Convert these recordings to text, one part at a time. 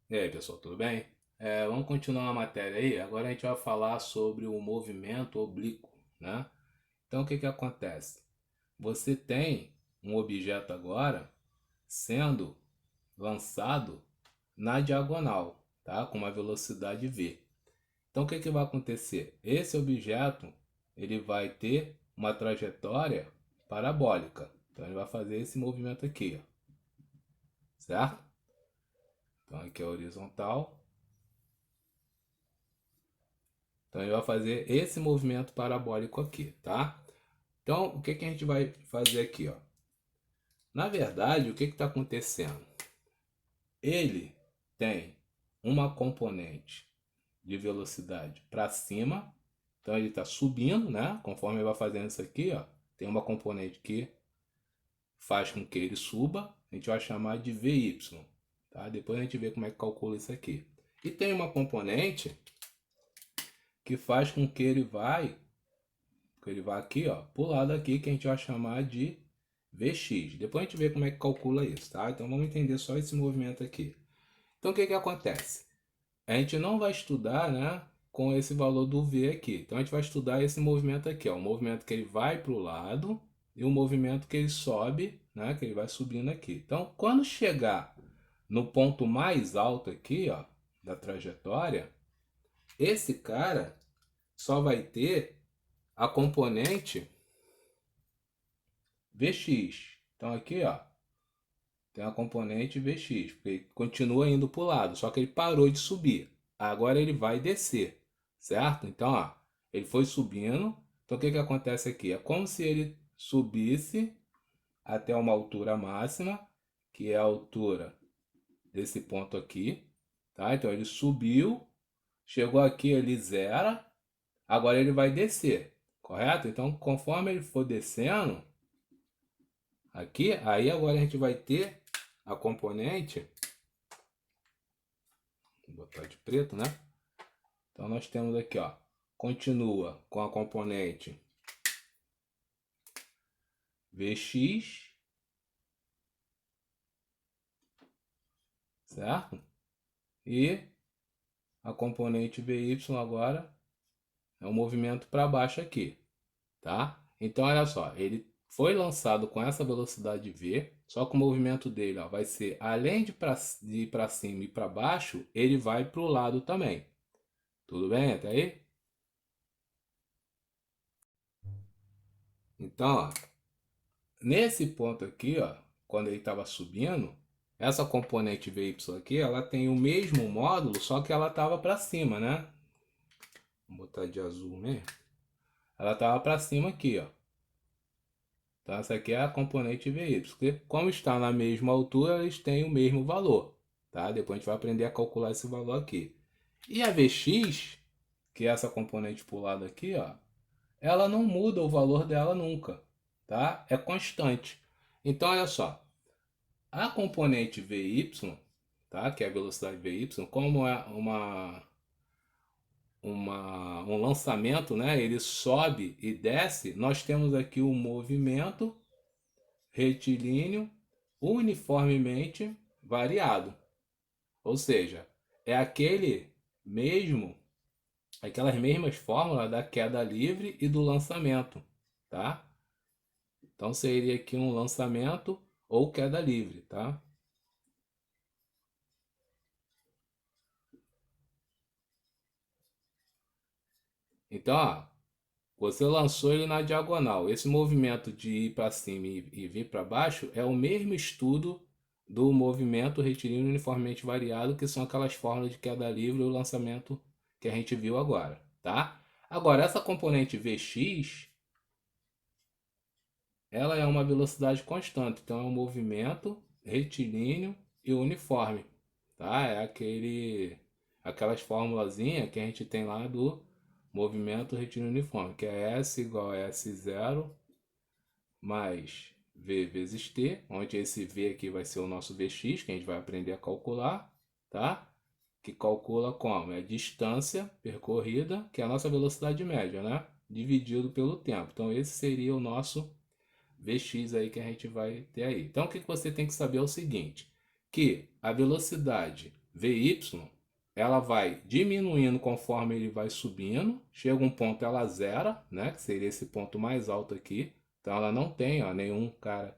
E aí, pessoal, tudo bem? Vamos continuar a matéria aí. Agora a gente vai falar sobre o movimento oblíquo, né? Então, o que que acontece? Você tem um objeto agora sendo lançado na diagonal, tá? Com uma velocidade v. Então, o que que vai acontecer? Esse objeto, ele vai ter uma trajetória parabólica. Então, ele vai fazer esse movimento aqui, ó, certo? Então, aqui é horizontal. Então ele vai fazer esse movimento parabólico aqui, tá? Então o que que a gente vai fazer aqui, ó? Na verdade, o que está acontecendo? Ele tem uma componente de velocidade para cima, então ele está subindo, né? Conforme ele vai fazendo isso aqui, ó, tem uma componente que faz com que ele suba, a gente vai chamar de VY, tá? Depois a gente vê como é que calcula isso aqui. E tem uma componente que faz com que ele vai aqui, ó, pro lado aqui, que a gente vai chamar de Vx. Depois a gente vê como é que calcula isso, tá? Então vamos entender só esse movimento aqui. Então o que que acontece? A gente não vai estudar, né, com esse valor do V aqui. Então a gente vai estudar esse movimento aqui, ó, o movimento que ele vai pro lado e o movimento que ele sobe, né, que ele vai subindo aqui. Então quando chegar no ponto mais alto aqui, ó, da trajetória, esse cara só vai ter a componente Vx. Então aqui, ó, tem a componente Vx, porque ele continua indo para o lado, só que ele parou de subir. Agora ele vai descer, certo? Então, ó, ele foi subindo. Então o que que acontece aqui? É como se ele subisse até uma altura máxima, que é a altura desse ponto aqui, tá? Então ele subiu, chegou aqui, ele zera, agora ele vai descer, correto? Então, conforme ele for descendo, aqui, aí agora a gente vai ter a componente, vou botar de preto, né? Então nós temos aqui, ó, continua com a componente Vx, certo? E a componente Vy agora é um movimento para baixo aqui, tá? Então olha só, ele foi lançado com essa velocidade v, só que o movimento dele, ó, vai ser, além de ir para cima e para baixo, ele vai para o lado também. Tudo bem até aí? Então, ó, nesse ponto aqui, ó, quando ele estava subindo, essa componente VY aqui, ela tem o mesmo módulo, só que ela estava para cima, né? Vou botar de azul mesmo. Ela estava para cima aqui, ó. Então essa aqui é a componente VY. Porque como está na mesma altura, eles têm o mesmo valor, tá? Depois a gente vai aprender a calcular esse valor aqui. E a Vx, que é essa componente pro lado aqui, ó, ela não muda o valor dela nunca, tá? É constante. Então olha só, a componente Vy, tá? Que é a velocidade Vy, como é um lançamento, né? Ele sobe e desce, nós temos aqui o movimento retilíneo uniformemente variado. Ou seja, é aquelas mesmas fórmulas da queda livre e do lançamento, tá? Então seria aqui um lançamento ou queda livre, tá? Então, ó, você lançou ele na diagonal. Esse movimento de ir para cima e vir para baixo é o mesmo estudo do movimento retilíneo uniformemente variado, que são aquelas fórmulas de queda livre e o lançamento que a gente viu agora, tá? Agora, essa componente Vx, ela é uma velocidade constante, então é um movimento retilíneo e uniforme, tá? É aquelas formulazinhas que a gente tem lá do movimento retilíneo uniforme, que é S igual a S0 mais V vezes T, onde esse V aqui vai ser o nosso Vx, que a gente vai aprender a calcular, tá? Que calcula como? É a distância percorrida, que é a nossa velocidade média, né? Dividido pelo tempo. Então esse seria o nosso Vx aí que a gente vai ter aí. Então o que você tem que saber é o seguinte, que a velocidade Vy, ela vai diminuindo conforme ele vai subindo. Chega um ponto, ela zera, né? Que seria esse ponto mais alto aqui. Então ela não tem, ó, nenhum cara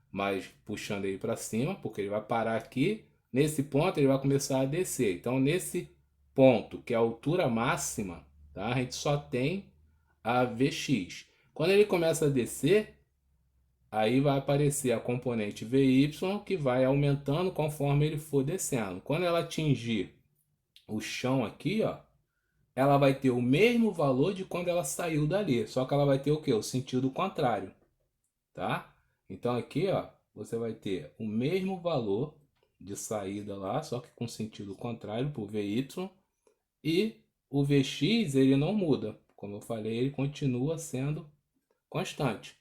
mais puxando ele para cima, porque ele vai parar aqui. Nesse ponto ele vai começar a descer. Então nesse ponto, que é a altura máxima, tá? A gente só tem a Vx. Quando ele começa a descer, aí vai aparecer a componente Vy, que vai aumentando conforme ele for descendo. Quando ela atingir o chão aqui, ó, ela vai ter o mesmo valor de quando ela saiu dali, só que ela vai ter o que? O sentido contrário, tá? Então aqui, ó, você vai ter o mesmo valor de saída lá, só que com sentido contrário para o Vy, e o Vx ele não muda. Como eu falei, ele continua sendo constante,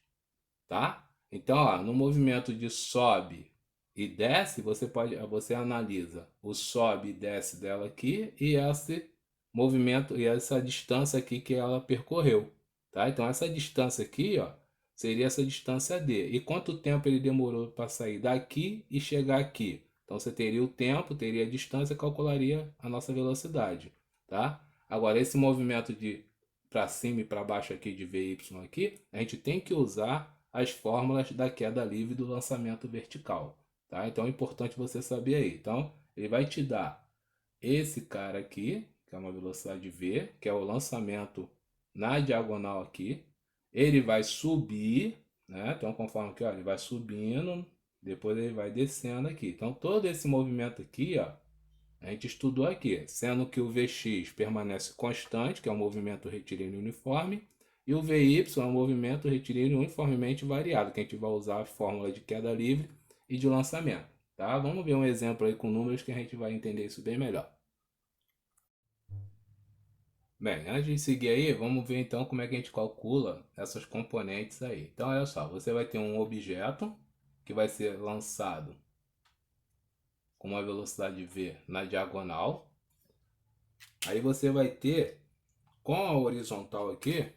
tá? Então, ó, no movimento de sobe e desce, você analisa o sobe e desce dela aqui e esse movimento e essa distância aqui que ela percorreu, tá? Então essa distância aqui, ó, seria essa distância D. E quanto tempo ele demorou para sair daqui e chegar aqui? Então você teria o tempo, teria a distância, calcularia a nossa velocidade, tá? Agora esse movimento de para cima e para baixo aqui de Vy aqui, a gente tem que usar as fórmulas da queda livre do lançamento vertical, tá? Então é importante você saber aí. Então, ele vai te dar esse cara aqui, que é uma velocidade V, que é o lançamento na diagonal aqui. Ele vai subir, né? Então, conforme que, ó, ele vai subindo, depois ele vai descendo aqui. Então, todo esse movimento aqui, ó, a gente estudou aqui, sendo que o Vx permanece constante, que é um movimento retilíneo uniforme, e o Vy é um movimento retilíneo uniformemente variado, que a gente vai usar a fórmula de queda livre e de lançamento. Tá? Vamos ver um exemplo aí com números que a gente vai entender isso bem melhor. Bem, antes de seguir aí, vamos ver então como é que a gente calcula essas componentes aí. Então, olha só, você vai ter um objeto que vai ser lançado com uma velocidade v na diagonal. Aí você vai ter, com a horizontal aqui,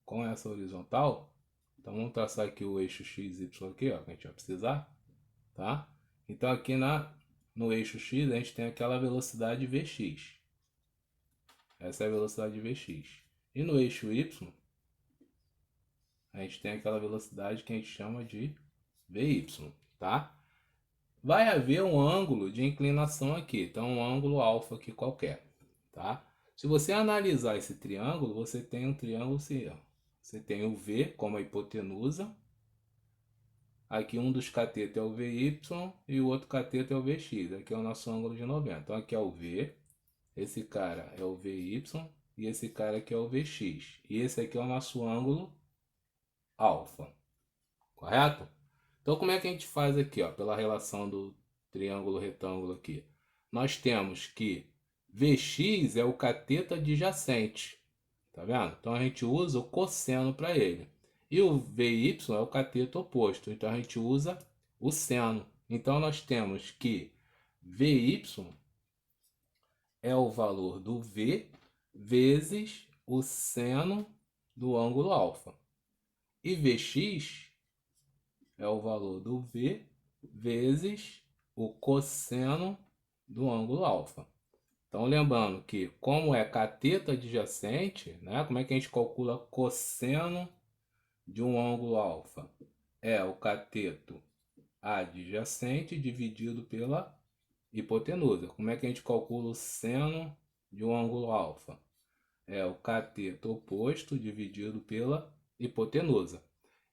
com essa horizontal, então vamos traçar aqui o eixo x, y aqui, ó, que a gente vai precisar, tá? Então aqui no eixo x a gente tem aquela velocidade vx. Essa é a velocidade vx. E no eixo y, a gente tem aquela velocidade que a gente chama de vy, tá? Vai haver um ângulo de inclinação aqui, então um ângulo alfa aqui qualquer, tá? Se você analisar esse triângulo, você tem um triângulo assim, ó. Você tem o V como a hipotenusa. Aqui um dos catetos é o VY e o outro cateto é o VX. Aqui é o nosso ângulo de 90. Então aqui é o V, esse cara é o VY e esse cara aqui é o VX. E esse aqui é o nosso ângulo alfa, correto? Então como é que a gente faz aqui, ó, pela relação do triângulo retângulo aqui? Nós temos que Vx é o cateto adjacente, tá vendo? Então a gente usa o cosseno para ele. E o Vy é o cateto oposto, então a gente usa o seno. Então nós temos que Vy é o valor do V vezes o seno do ângulo alfa. E Vx é o valor do V vezes o cosseno do ângulo alfa. Então, lembrando que, como é cateto adjacente, né, como é que a gente calcula cosseno de um ângulo alfa? É o cateto adjacente dividido pela hipotenusa. Como é que a gente calcula o seno de um ângulo alfa? É o cateto oposto dividido pela hipotenusa.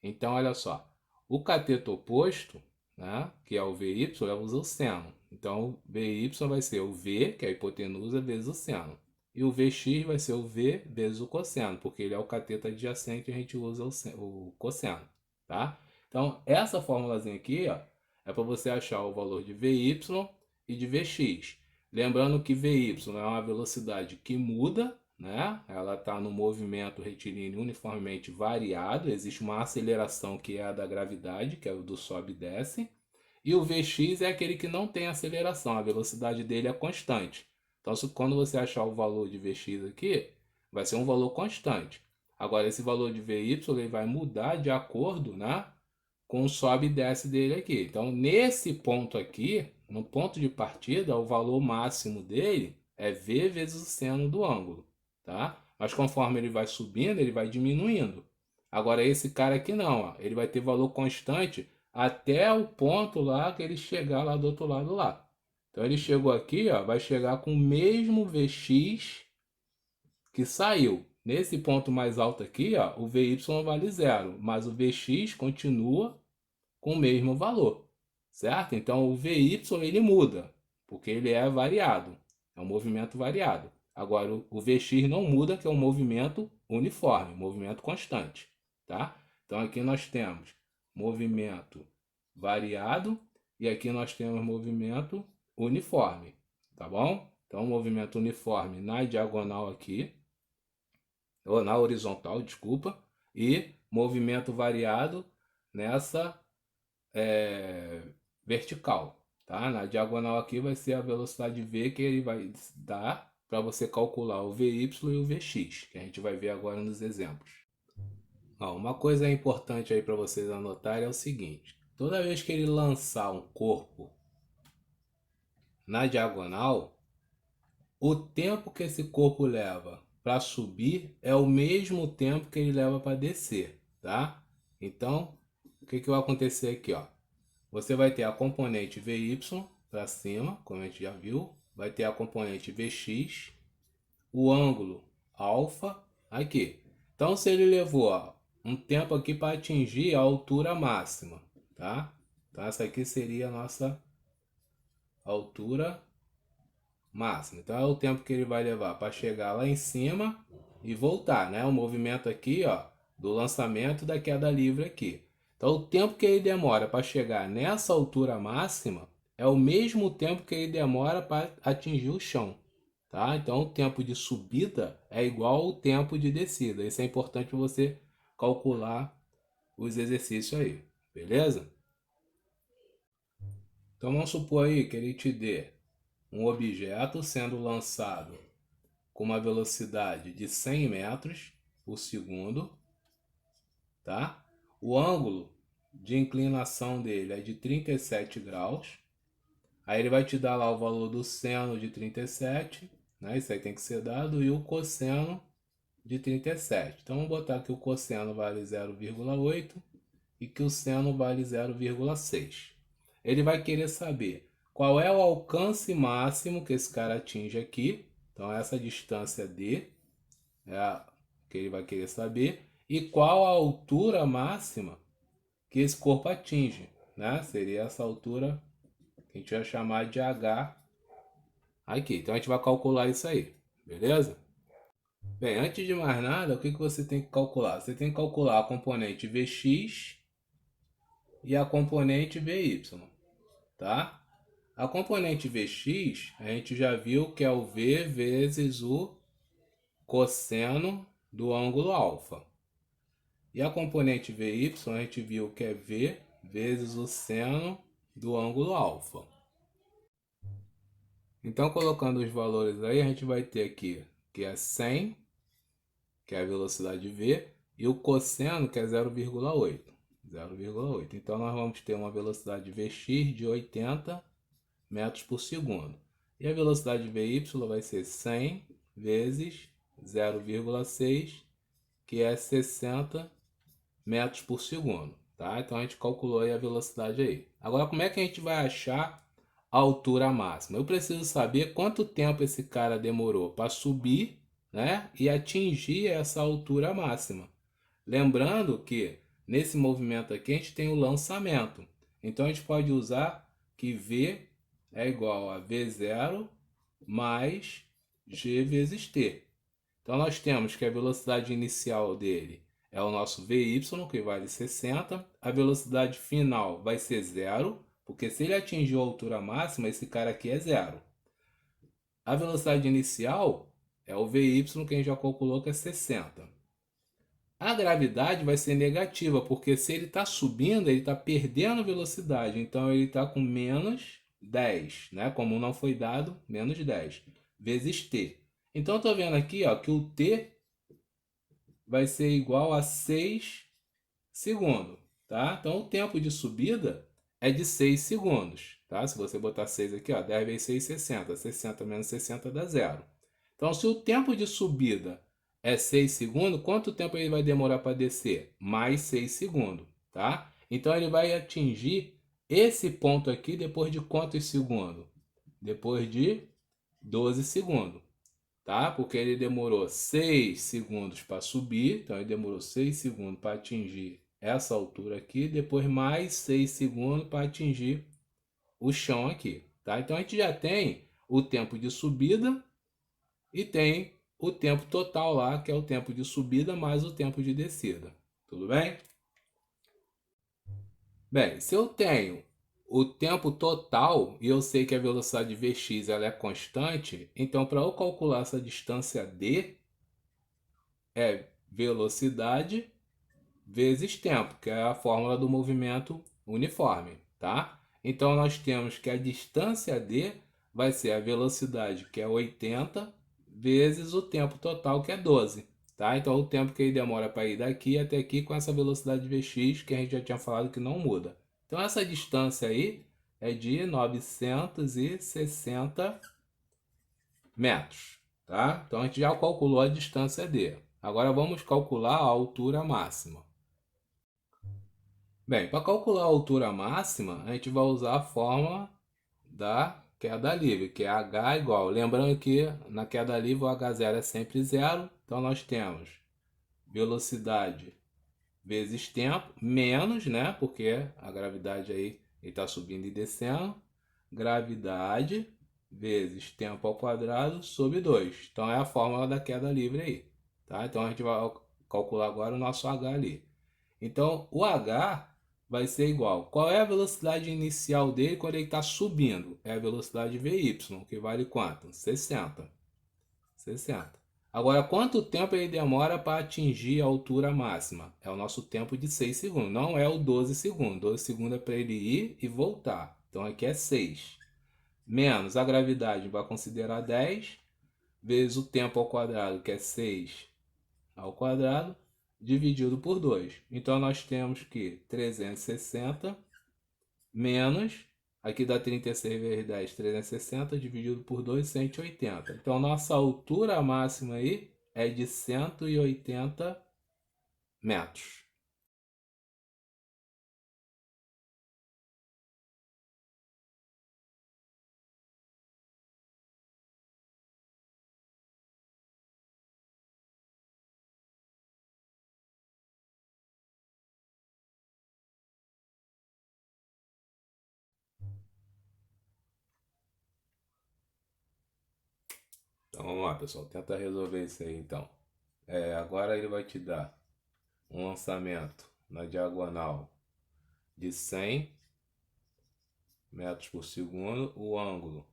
Então, olha só, o cateto oposto, né, que é o VY, usa o seno. Então, o VY vai ser o V, que é a hipotenusa, vezes o seno. E o Vx vai ser o V vezes o cosseno, porque ele é o cateto adjacente e a gente usa o cosseno, tá? Então, essa formulazinha aqui, ó, é para você achar o valor de Vy e de Vx. Lembrando que Vy é uma velocidade que muda, né? Ela está no movimento retilíneo uniformemente variado. Existe uma aceleração que é a da gravidade, que é o do sobe e desce. E o Vx é aquele que não tem aceleração, a velocidade dele é constante. Então, quando você achar o valor de Vx aqui, vai ser um valor constante. Agora, esse valor de Vy ele vai mudar de acordo, né, com o sobe e desce dele aqui. Então, nesse ponto aqui, no ponto de partida, o valor máximo dele é V vezes o seno do ângulo, tá? Mas conforme ele vai subindo, ele vai diminuindo. Agora esse cara aqui não, ó, ele vai ter valor constante até o ponto lá que ele chegar lá do outro lado lá. Então ele chegou aqui, ó, vai chegar com o mesmo Vx que saiu. Nesse ponto mais alto aqui, ó, o Vy vale 0, mas o Vx continua com o mesmo valor, certo? Então o Vy ele muda, porque ele é variado, é um movimento variado. Agora o Vx não muda, que é um movimento uniforme, movimento constante, tá? Então aqui nós temos movimento variado e aqui nós temos movimento uniforme, tá bom? Então movimento uniforme na diagonal aqui, ou na horizontal, desculpa, e movimento variado nessa vertical, tá? Na diagonal aqui vai ser a velocidade V que ele vai dar para você calcular o Vy e o Vx, que a gente vai ver agora nos exemplos. Ó, uma coisa importante aí para vocês anotarem é o seguinte: toda vez que ele lançar um corpo na diagonal, o tempo que esse corpo leva para subir é o mesmo tempo que ele leva para descer, tá? Então, o que vai acontecer aqui, ó? Você vai ter a componente Vy para cima, como a gente já viu, vai ter a componente Vx, o ângulo alfa aqui. Então, se ele levou ó, um tempo aqui para atingir a altura máxima, tá? Então, essa aqui seria a nossa altura máxima. Então, é o tempo que ele vai levar para chegar lá em cima e voltar, né? O movimento aqui, ó, do lançamento da queda livre aqui. Então, o tempo que ele demora para chegar nessa altura máxima é o mesmo tempo que ele demora para atingir o chão, tá? Então, o tempo de subida é igual ao tempo de descida. Isso é importante você calcular os exercícios aí, beleza? Então, vamos supor aí que ele te dê um objeto sendo lançado com uma velocidade de 100 metros por segundo, tá? O ângulo de inclinação dele é de 37 graus. Aí ele vai te dar lá o valor do seno de 37, né? Isso aí tem que ser dado, e o cosseno de 37. Então vamos botar que o cosseno vale 0,8 e que o seno vale 0,6. Ele vai querer saber qual é o alcance máximo que esse cara atinge aqui. Então essa distância D é a que ele vai querer saber. E qual a altura máxima que esse corpo atinge, né? Seria essa altura que a gente vai chamar de H aqui. Então a gente vai calcular isso aí, beleza? Bem, antes de mais nada, o que você tem que calcular? Você tem que calcular a componente Vx e a componente Vy, tá? A componente Vx, a gente já viu que é o V vezes o cosseno do ângulo alfa. E a componente Vy, a gente viu que é V vezes o seno do ângulo alfa. Então, colocando os valores aí, a gente vai ter aqui que é 100, que é a velocidade V, e o cosseno, que é 0,8. 0,8. Então, nós vamos ter uma velocidade Vx de 80 metros por segundo. E a velocidade Vy vai ser 100 vezes 0,6, que é 60 metros por segundo. Tá? Então, a gente calculou aí a velocidade aí. Agora, como é que a gente vai achar a altura máxima? Eu preciso saber quanto tempo esse cara demorou para subir, né, e atingir essa altura máxima. Lembrando que nesse movimento aqui a gente tem o lançamento. Então a gente pode usar que V é igual a V0 mais G vezes T. Então nós temos que a velocidade inicial dele é o nosso Vy, que vale 60. A velocidade final vai ser 0, porque se ele atingiu a altura máxima, esse cara aqui é 0. A velocidade inicial é o Vy, que a gente já calculou que é 60. A gravidade vai ser negativa, porque se ele está subindo, ele está perdendo velocidade. Então ele está com menos 10, né? Como não foi dado, menos 10 vezes t. Então eu estou vendo aqui ó, que o t vai ser igual a 6 segundos. Tá? Então o tempo de subida é de 6 segundos. tá? Se você botar 6 aqui, ó, 10 vezes 6, 60. 60 menos 60 dá 0. Então, se o tempo de subida é 6 segundos, quanto tempo ele vai demorar para descer? Mais 6 segundos, tá? Então, ele vai atingir esse ponto aqui depois de quantos segundos? Depois de 12 segundos, tá? Porque ele demorou 6 segundos para subir, então ele demorou 6 segundos para atingir essa altura aqui, depois mais 6 segundos para atingir o chão aqui, tá? Então a gente já tem o tempo de subida e tem o tempo total lá, que é o tempo de subida mais o tempo de descida. Tudo bem? Bem, se eu tenho o tempo total e eu sei que a velocidade Vx ela é constante, então para eu calcular essa distância d é velocidade vezes tempo, que é a fórmula do movimento uniforme, tá? Então nós temos que a distância d vai ser a velocidade, que é 80, vezes o tempo total, que é 12, tá? Então o tempo que ele demora para ir daqui até aqui com essa velocidade Vx, que a gente já tinha falado que não muda. Então essa distância aí é de 960 metros, tá? Então a gente já calculou a distância d. Agora vamos calcular a altura máxima. Bem, para calcular a altura máxima, a gente vai usar a fórmula da queda livre, que é h igual. Lembrando que na queda livre o h0 é sempre zero, então nós temos velocidade vezes tempo, menos, né? Porque a gravidade aí está subindo e descendo. Gravidade vezes tempo ao quadrado sobre 2. Então é a fórmula da queda livre aí, tá? Então a gente vai calcular agora o nosso h ali. Então o h vai ser igual. Qual é a velocidade inicial dele quando ele está subindo? É a velocidade Vy, que vale quanto? 60. 60. Agora, quanto tempo ele demora para atingir a altura máxima? É o nosso tempo de 6 segundos, não é o 12 segundos. 12 segundos é para ele ir e voltar. Então aqui é 6. Menos a gravidade, vai considerar 10, vezes o tempo ao quadrado, que é 6 ao quadrado, dividido por 2. Então nós temos que 360 menos, aqui dá 36 vezes 10, 360 dividido por 2, 180. Então nossa altura máxima aí é de 180 metros. Então vamos lá, pessoal, tenta resolver isso aí então. Agora ele vai te dar um lançamento na diagonal de 100 metros por segundo, o ângulo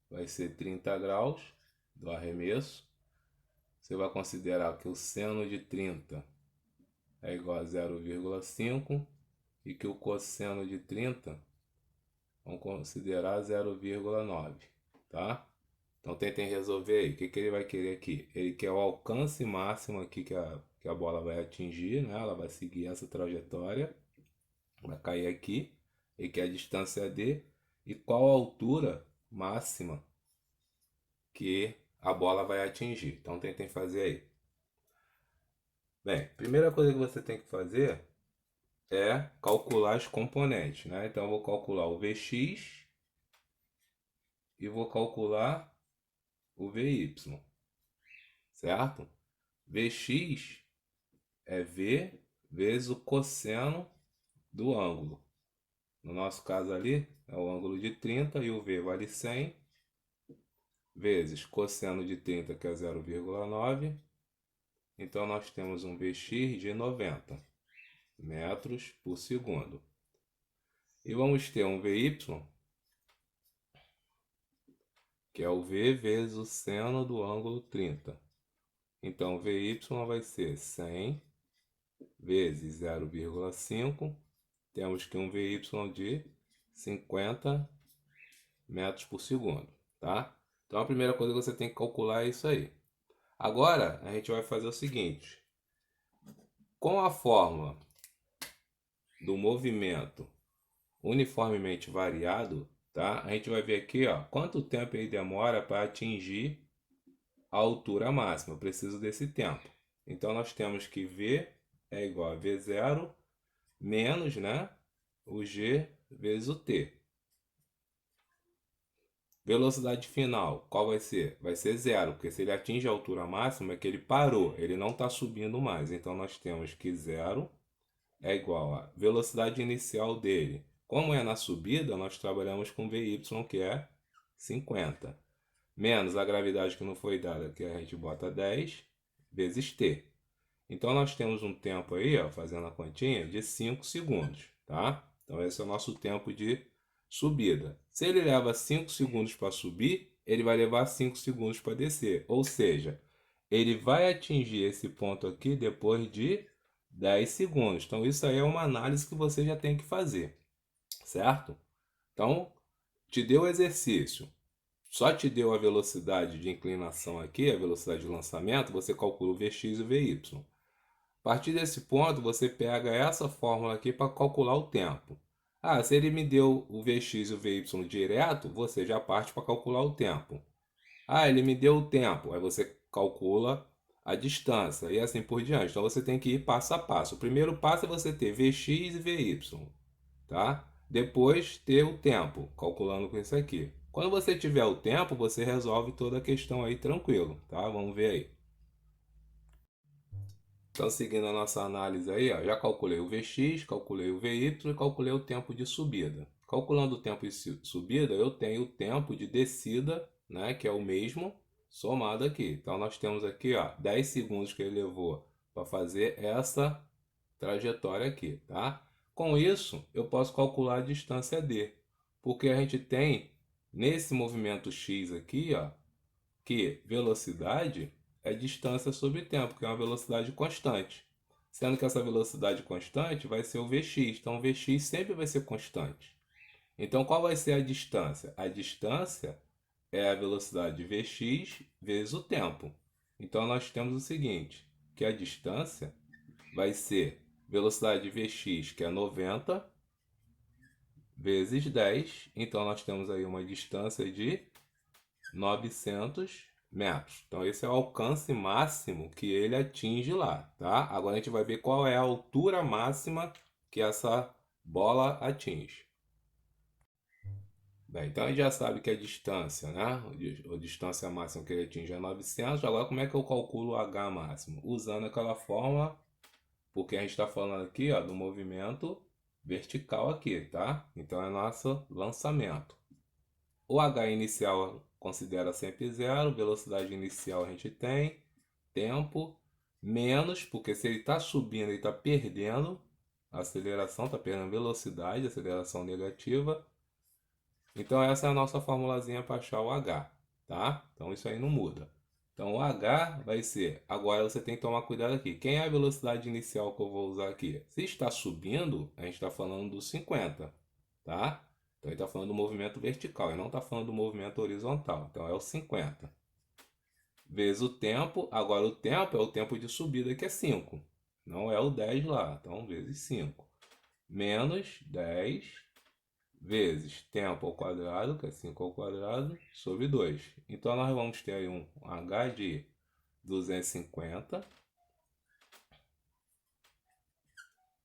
vai ser 30 graus do arremesso. Você vai considerar que o seno de 30 é igual a 0,5 e que o cosseno de 30 vamos considerar 0,9, tá? Então tentem resolver aí. O que ele vai querer aqui? Ele quer o alcance máximo aqui que a bola vai atingir, né? Ela vai seguir essa trajetória, vai cair aqui. Ele quer a distância d e qual a altura máxima que a bola vai atingir. Então tentem fazer aí. Bem, primeira coisa que você tem que fazer é calcular os componentes, né? Então eu vou calcular o Vx e vou calcular o Vy, certo? Vx é V vezes o cosseno do ângulo. No nosso caso ali é o ângulo de 30 e o V vale 100 vezes cosseno de 30, que é 0,9. Então nós temos um Vx de 90 metros por segundo. E vamos ter um Vy, que é o V vezes o seno do ângulo 30. Então Vy vai ser 100 vezes 0,5. Temos que um Vy de 50 metros por segundo, tá? Então a primeira coisa que você tem que calcular é isso aí. Agora a gente vai fazer o seguinte. Com a fórmula do movimento uniformemente variado, tá? A gente vai ver aqui, ó, quanto tempo ele demora para atingir a altura máxima. Eu preciso desse tempo. Então nós temos que V é igual a V0 menos, né, o G vezes o T. Velocidade final, qual vai ser? Vai ser zero, porque se ele atinge a altura máxima é que ele parou, ele não está subindo mais. Então nós temos que zero é igual a velocidade inicial dele. Como é na subida, nós trabalhamos com Vy, que é 50. Menos a gravidade que não foi dada, que a gente bota 10, vezes t. Então nós temos um tempo aí, ó, fazendo a continha, de 5 segundos, tá? Então esse é o nosso tempo de subida. Se ele leva 5 segundos para subir, ele vai levar 5 segundos para descer. Ou seja, ele vai atingir esse ponto aqui depois de 10 segundos. Então isso aí é uma análise que você já tem que fazer, certo? Então, te deu o exercício, só te deu a velocidade de inclinação aqui, a velocidade de lançamento, você calcula o Vx e o Vy. A partir desse ponto, você pega essa fórmula aqui para calcular o tempo. Ah, se ele me deu o Vx e o Vy direto, você já parte para calcular o tempo. Ah, ele me deu o tempo, aí você calcula a distância e assim por diante. Então você tem que ir passo a passo. O primeiro passo é você ter Vx e Vy, tá? Depois ter o tempo, calculando com isso aqui. Quando você tiver o tempo, você resolve toda a questão aí tranquilo, tá? Vamos ver aí. Então, seguindo a nossa análise aí, ó, já calculei o Vx, calculei o Vy e calculei o tempo de subida. Calculando o tempo de subida, eu tenho o tempo de descida, né, que é o mesmo, somado aqui. Então, nós temos aqui, ó, 10 segundos que ele levou para fazer essa trajetória aqui, tá? Com isso, eu posso calcular a distância d, porque a gente tem nesse movimento x aqui, ó, que velocidade é distância sobre tempo, que é uma velocidade constante. Sendo que essa velocidade constante vai ser o Vx, então o Vx sempre vai ser constante. Então qual vai ser a distância? A distância é a velocidade Vx vezes o tempo. Então nós temos o seguinte, que a distância vai ser velocidade Vx, que é 90, vezes 10. Então nós temos aí uma distância de 900 metros. Então esse é o alcance máximo que ele atinge lá, tá? Agora a gente vai ver qual é a altura máxima que essa bola atinge. Bem, então a gente já sabe que a distância, né? A distância máxima que ele atinge é 900. Agora como é que eu calculo o H máximo? Usando aquela fórmula, porque a gente está falando aqui, ó, do movimento vertical aqui, tá? Então é nosso lançamento. O H inicial considera sempre zero, velocidade inicial a gente tem, tempo, menos, porque se ele está subindo, ele está perdendo aceleração, está perdendo velocidade, aceleração negativa. Então essa é a nossa formulazinha para achar o H, tá? Então isso aí não muda. Então o H vai ser, agora você tem que tomar cuidado aqui, quem é a velocidade inicial que eu vou usar aqui? Se está subindo, a gente está falando dos 50, tá? Então ele está falando do movimento vertical, ele não está falando do movimento horizontal. Então é o 50. Vezes o tempo, agora o tempo é o tempo de subida que é 5. Não é o 10 lá, então vezes 5. Menos 10 vezes tempo ao quadrado, que é 5 ao quadrado, sobre 2. Então nós vamos ter aí um H de 250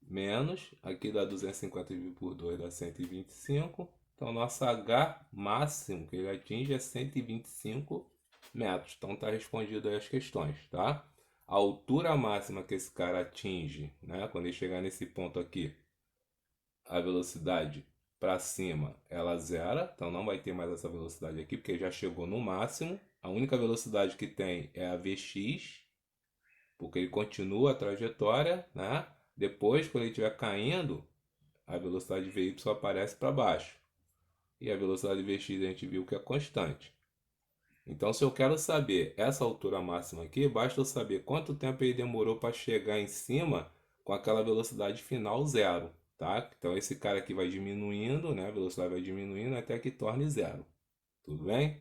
menos, aqui dá 250 dividido por 2 dá 125. Então nosso H máximo que ele atinge é 125 metros. Então está respondido aí as questões, tá? A altura máxima que esse cara atinge, né, quando ele chegar nesse ponto aqui, a velocidade para cima ela zera, então não vai ter mais essa velocidade aqui, porque já chegou no máximo. A única velocidade que tem é a Vx, porque ele continua a trajetória, né? Depois, quando ele estiver caindo, a velocidade de Vy aparece para baixo. E a velocidade de Vx a gente viu que é constante. Então, se eu quero saber essa altura máxima aqui, basta eu saber quanto tempo ele demorou para chegar em cima com aquela velocidade final zero, tá? Então, esse cara aqui vai diminuindo, né? A velocidade vai diminuindo até que torne zero. Tudo bem?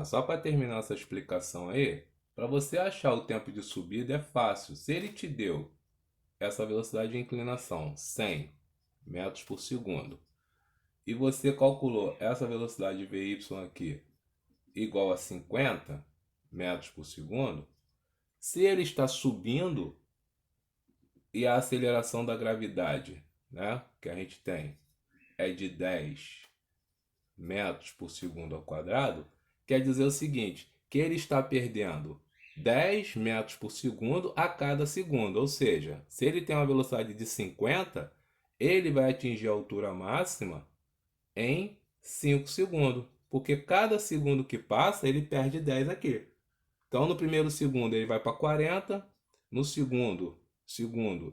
Só para terminar essa explicação aí, para você achar o tempo de subida é fácil. Se ele te deu essa velocidade de inclinação 100, metros por segundo. E você calculou essa velocidade de VY aqui igual a 50 metros por segundo. Se ele está subindo e a aceleração da gravidade, né, que a gente tem é de 10 metros por segundo ao quadrado, quer dizer o seguinte, que ele está perdendo 10 metros por segundo a cada segundo. Ou seja, se ele tem uma velocidade de 50, ele vai atingir a altura máxima em 5 segundos. Porque cada segundo que passa, ele perde 10 aqui. Então, no primeiro segundo, ele vai para 40. No segundo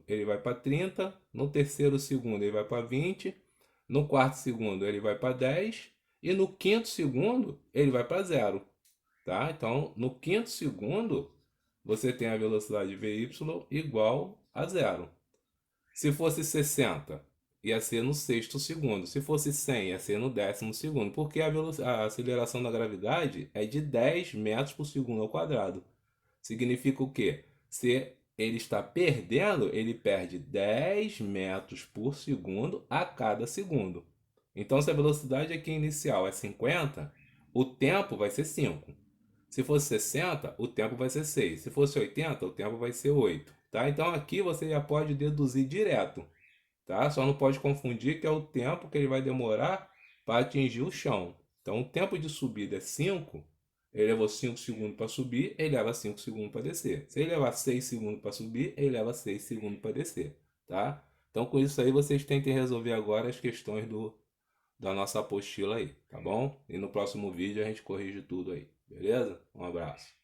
ele vai para 30. No terceiro segundo, ele vai para 20. No quarto segundo, ele vai para 10. E no quinto segundo, ele vai para 0. Tá? Então, no quinto segundo, você tem a velocidade Vy igual a 0. Se fosse 60, ia ser no sexto segundo. Se fosse 100, ia ser no 10º segundo. Porque a aceleração da gravidade é de 10 metros por segundo ao quadrado. Significa o quê? Se ele está perdendo, ele perde 10 metros por segundo a cada segundo. Então, se a velocidade aqui inicial é 50, o tempo vai ser 5. Se fosse 60, o tempo vai ser 6. Se fosse 80, o tempo vai ser 8. Tá? Então aqui você já pode deduzir direto. Tá? Só não pode confundir que é o tempo que ele vai demorar para atingir o chão. Então o tempo de subida é 5. Ele levou 5 segundos para subir, ele leva 5 segundos para descer. Se ele levar 6 segundos para subir, ele leva 6 segundos para descer. Tá? Então com isso aí vocês tentem resolver agora as questões da nossa apostila aí, tá bom? E no próximo vídeo a gente corrige tudo aí, beleza? Um abraço.